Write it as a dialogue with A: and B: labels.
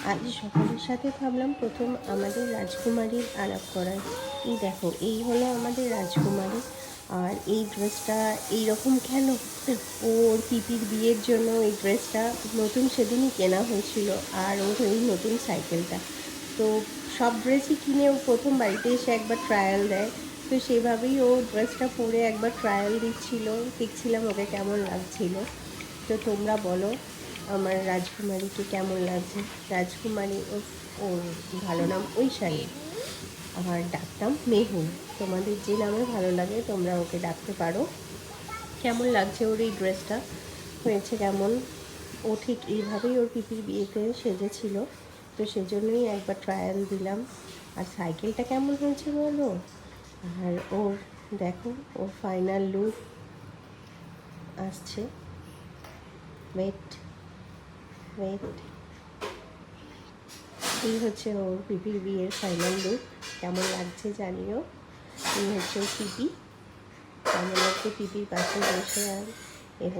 A: আজ সকলের সাথে ভাবলাম প্রথম আমাদের রাজকুমারীর আলাপ করার। এই দেখো, এই হলো আমাদের রাজকুমারী। আর এই ড্রেসটা এইরকম কেন? ওর পিপির বিয়ের জন্য এই ড্রেসটা নতুন সেদিনই কেনা হয়েছিল। আর ওর এই নতুন সাইকেলটা, তো সব ড্রেসই কিনে ও প্রথম বাড়িতে এসে একবার ট্রায়াল দেয়। তো সেভাবেই ও ড্রেসটা পরে একবার ট্রায়াল দিচ্ছিল, দেখছিলাম ওকে কেমন লাগছিল। তো তোমরা বলো আমার রাজকুমারীকে কেমন লাগছে। রাজকুমারী ওর ভালো নাম ঐশানী, আর ডাকতাম মেহু। তোমাদের যে নামে ভালো লাগে তোমরা ওকে ডাকতে পারো। কেমন লাগছে ওর এই ড্রেসটা, হয়েছে কেমন? ও ঠিক এইভাবেই ওর পিপির বিয়েতে সেজেছিল, তো সেজন্যই একবার ট্রায়াল দিলাম। আর সাইকেলটা কেমন হয়েছে বলো। আর ওর দেখো, ওর ফাইনাল লুক আসছে। ওয়েট ওয়েট, এই হচ্ছে ওর পিপির বিয়ের ফাইনাল লুক। কেমন লাগছে জানিও। এই হচ্ছে ওর পিপি, কেমন লাগছে পিপির পাশে বসে। আর এ হচ্ছে